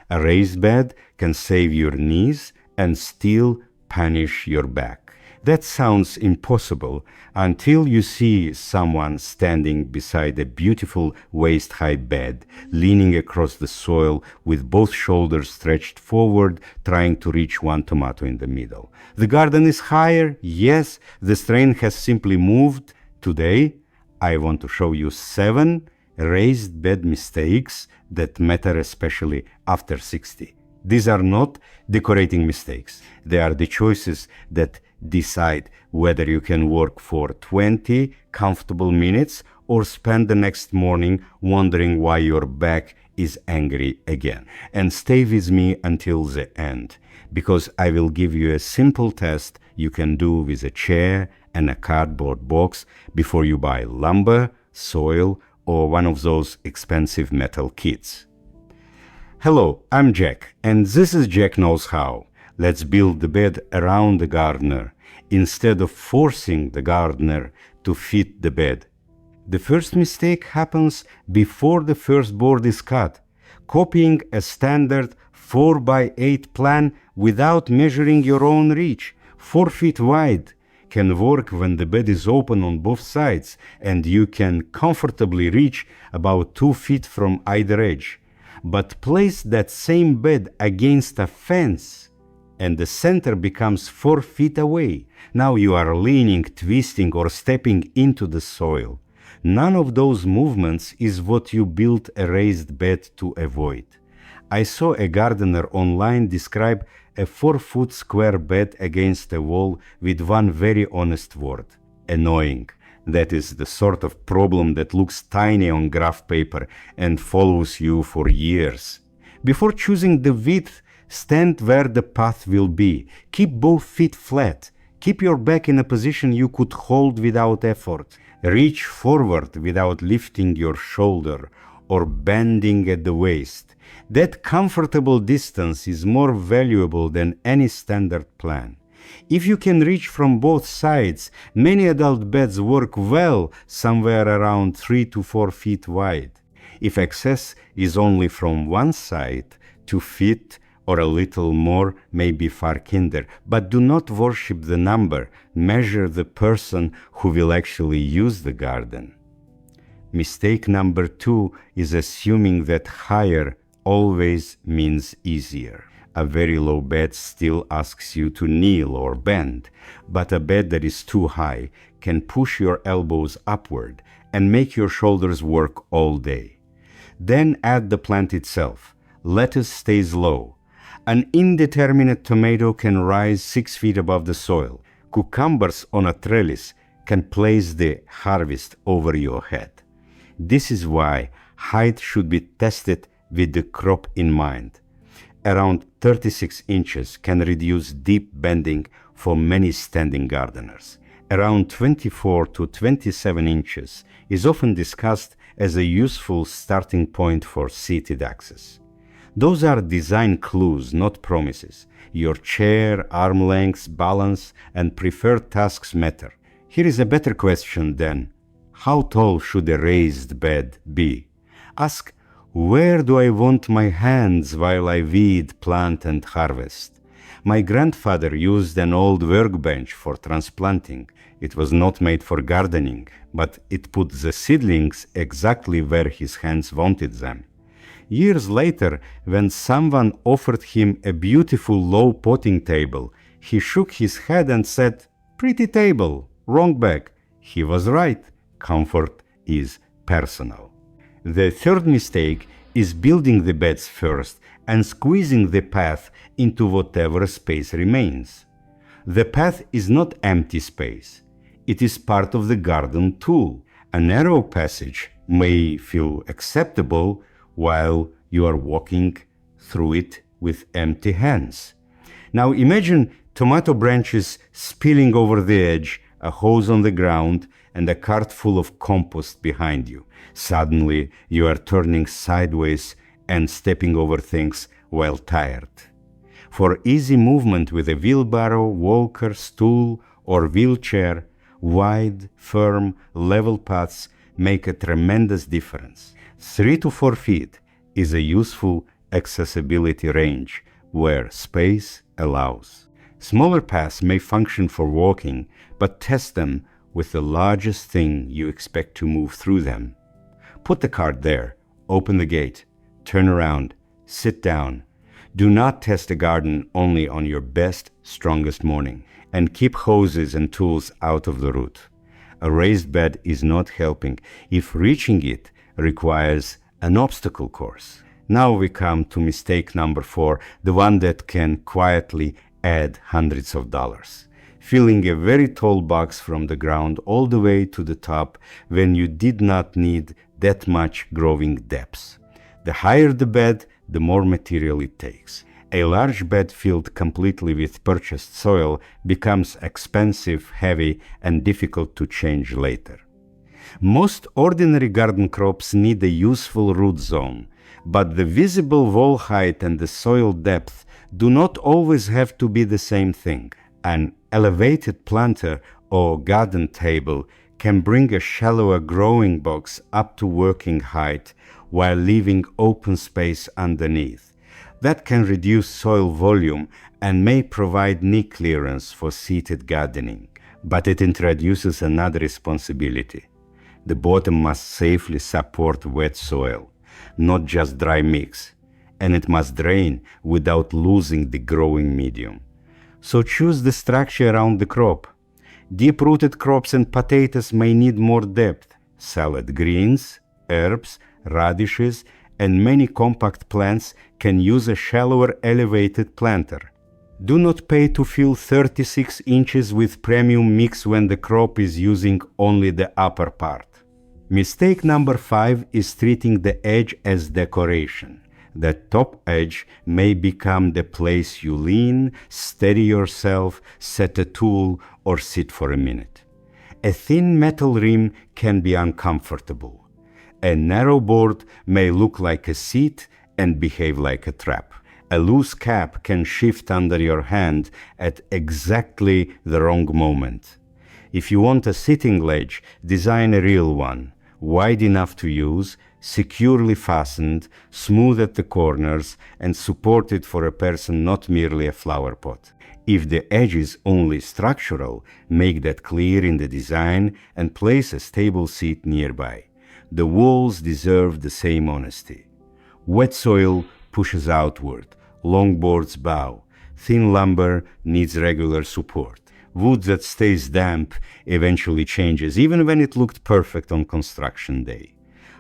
A raised bed can save your knees and still punish your back. That sounds impossible until you see someone standing beside a beautiful waist-high bed, leaning across the soil with both shoulders stretched forward, trying to reach one tomato in the middle. The garden is higher, yes, the strain has simply moved. Today, I want to show you 7 raised bed mistakes that matter especially after 60. These are not decorating mistakes. They are the choices that decide whether you can work for 20 comfortable minutes or spend the next morning wondering why your back is angry again. And stay with me until the end, because I will give you a simple test you can do with a chair and a cardboard box before you buy lumber, soil, or one of those expensive metal kits. Hello, I'm Jack, and this is Jack Knows How. Let's build the bed around the gardener instead of forcing the gardener to fit the bed. The first mistake happens before the first board is cut. Copying a standard 4x8 plan without measuring your own reach, 4 feet wide, can work when the bed is open on both sides and you can comfortably reach about 2 feet from either edge. But place that same bed against a fence and the center becomes 4 feet away. Now you are leaning, twisting, or stepping into the soil. None of those movements is what you built a raised bed to avoid. I saw a gardener online describe a 4-foot square bed against a wall with one very honest word: annoying. That is the sort of problem that looks tiny on graph paper and follows you for years. Before choosing the width, stand where the path will be. Keep both feet flat. Keep your back in a position you could hold without effort. Reach forward without lifting your shoulder or bending at the waist. That comfortable distance is more valuable than any standard plan. If you can reach from both sides, many adult beds work well somewhere around 3 to 4 feet wide. If access is only from one side, 2 feet or a little more may be far kinder. But do not worship the number. Measure the person who will actually use the garden. Mistake number 2 is assuming that higher always means easier. A very low bed still asks you to kneel or bend, but a bed that is too high can push your elbows upward and make your shoulders work all day. Then add the plant itself. Lettuce stays low. An indeterminate tomato can rise 6 feet above the soil. Cucumbers on a trellis can place the harvest over your head. This is why height should be tested with the crop in mind. Around 36 inches can reduce deep bending for many standing gardeners. Around 24 to 27 inches is often discussed as a useful starting point for seated access. Those are design clues, not promises. Your chair, arm lengths, balance, and preferred tasks matter. Here is a better question then. How tall should a raised bed be? Ask, where do I want my hands while I weed, plant, and harvest? My grandfather used an old workbench for transplanting. It was not made for gardening, but it put the seedlings exactly where his hands wanted them. Years later, when someone offered him a beautiful low potting table, he shook his head and said, "Pretty table, wrong bag." He was right. Comfort is personal. The third mistake is building the beds first and squeezing the path into whatever space remains. The path is not empty space. It is part of the garden tool. A narrow passage may feel acceptable while you are walking through it with empty hands. Now imagine tomato branches spilling over the edge, a hose on the ground, and a cart full of compost behind you. Suddenly, you are turning sideways and stepping over things while tired. For easy movement with a wheelbarrow, walker, stool, or wheelchair, wide, firm, level paths make a tremendous difference. 3 to 4 feet is a useful accessibility range, where space allows. Smaller paths may function for walking, but test them with the largest thing you expect to move through them. Put the cart there, open the gate, turn around, sit down. Do not test the garden only on your best, strongest morning, and keep hoses and tools out of the route. A raised bed is not helping if reaching it requires an obstacle course. Now we come to mistake number 4, the one that can quietly add hundreds of dollars. Filling a very tall box from the ground all the way to the top when you did not need that much growing depth. The higher the bed, the more material it takes. A large bed filled completely with purchased soil becomes expensive, heavy, and difficult to change later. Most ordinary garden crops need a useful root zone, but the visible wall height and the soil depth do not always have to be the same thing. An elevated planter or garden table can bring a shallower growing box up to working height while leaving open space underneath. That can reduce soil volume and may provide knee clearance for seated gardening. But it introduces another responsibility. The bottom must safely support wet soil, not just dry mix, and it must drain without losing the growing medium. So choose the structure around the crop. Deep-rooted crops and potatoes may need more depth. Salad greens, herbs, radishes, and many compact plants can use a shallower elevated planter. Do not pay to fill 36 inches with premium mix when the crop is using only the upper part. Mistake number 5 is treating the edge as decoration. The top edge may become the place you lean, steady yourself, set a tool, or sit for a minute. A thin metal rim can be uncomfortable. A narrow board may look like a seat and behave like a trap. A loose cap can shift under your hand at exactly the wrong moment. If you want a sitting ledge, design a real one, wide enough to use, securely fastened, smooth at the corners, and supported for a person, not merely a flower pot. If the edge is only structural, make that clear in the design and place a stable seat nearby. The walls deserve the same honesty. Wet soil pushes outward, long boards bow, thin lumber needs regular support. Wood that stays damp eventually changes, even when it looked perfect on construction day.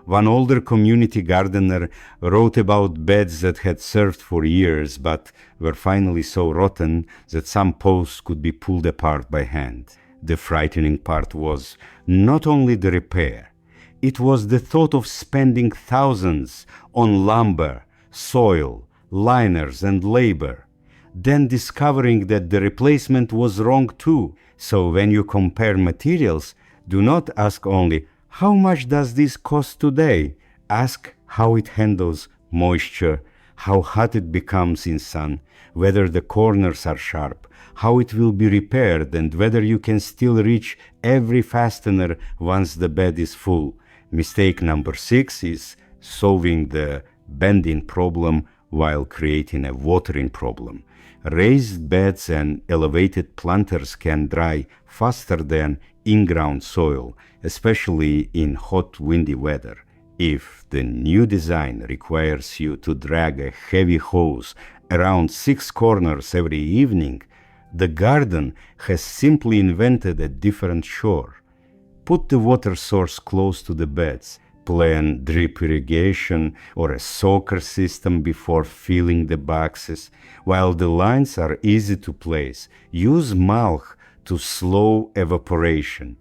One older community gardener wrote about beds that had served for years but were finally so rotten that some posts could be pulled apart by hand. The frightening part was not only the repair, it was the thought of spending thousands on lumber, soil, liners, and labor, then discovering that the replacement was wrong too. So when you compare materials, do not ask only, how much does this cost today? Ask how it handles moisture, how hot it becomes in sun, whether the corners are sharp, how it will be repaired, and whether you can still reach every fastener once the bed is full. Mistake number 6 is solving the bending problem while creating a watering problem. Raised beds and elevated planters can dry faster than in-ground soil, especially in hot, windy weather. If the new design requires you to drag a heavy hose around 6 corners every evening, the garden has simply invented a different chore. Put the water source close to the beds. Plan drip irrigation or a soaker system before filling the boxes. While the lines are easy to place, use mulch to slow evaporation.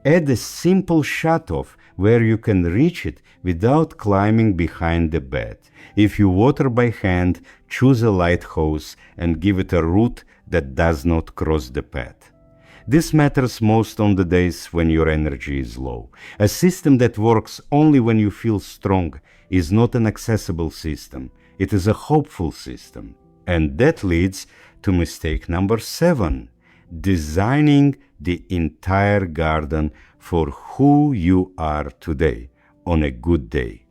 Add a simple shutoff where you can reach it without climbing behind the bed. If you water by hand, choose a light hose and give it a route that does not cross the path. This matters most on the days when your energy is low. A system that works only when you feel strong is not an accessible system. It is a hopeful system. And that leads to mistake number 7, designing the entire garden for who you are today on a good day.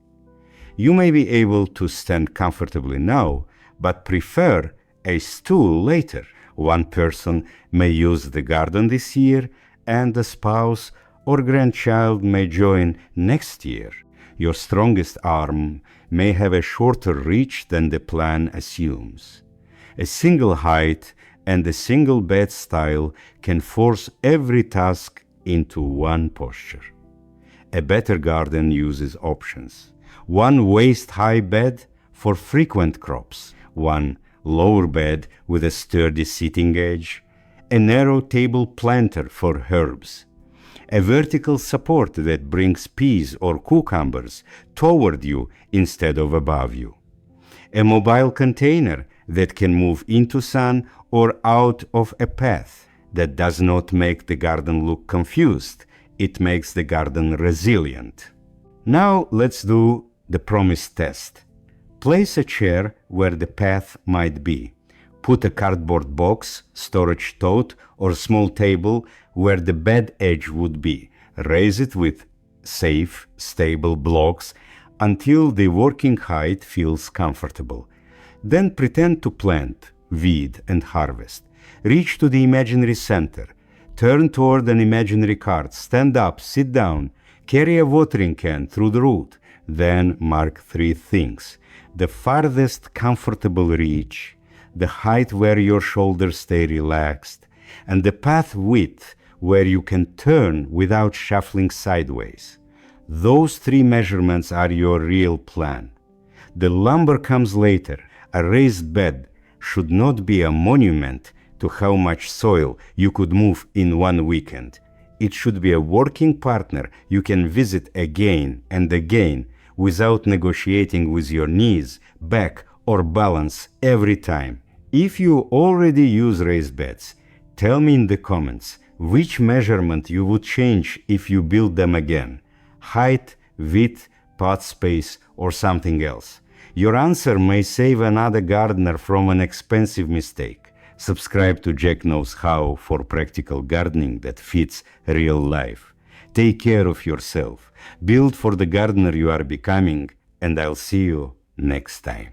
You may be able to stand comfortably now, but prefer a stool later. One person may use the garden this year, and the spouse or grandchild may join next year. Your strongest arm may have a shorter reach than the plan assumes. A single height and a single bed style can force every task into one posture. A better garden uses options. One waist-high bed for frequent crops, one lower bed with a sturdy sitting edge, a narrow table planter for herbs, a vertical support that brings peas or cucumbers toward you instead of above you, a mobile container that can move into sun or out of a path. That does not make the garden look confused. It makes the garden resilient. Now let's do the promise test. Place a chair where the path might be. Put a cardboard box, storage tote, or small table where the bed edge would be. Raise it with safe, stable blocks until the working height feels comfortable. Then pretend to plant, weed, and harvest. Reach to the imaginary center. Turn toward an imaginary cart. Stand up, sit down. Carry a watering can through the root. Then mark 3 things. The farthest comfortable reach, the height where your shoulders stay relaxed, and the path width where you can turn without shuffling sideways. Those 3 measurements are your real plan. The lumber comes later. A raised bed should not be a monument to how much soil you could move in one weekend. It should be a working partner you can visit again and again without negotiating with your knees, back, or balance every time. If you already use raised beds, tell me in the comments which measurement you would change if you build them again. Height, width, pot space, or something else. Your answer may save another gardener from an expensive mistake. Subscribe to Jack Knows How for practical gardening that fits real life. Take care of yourself. Build for the gardener you are becoming, and I'll see you next time.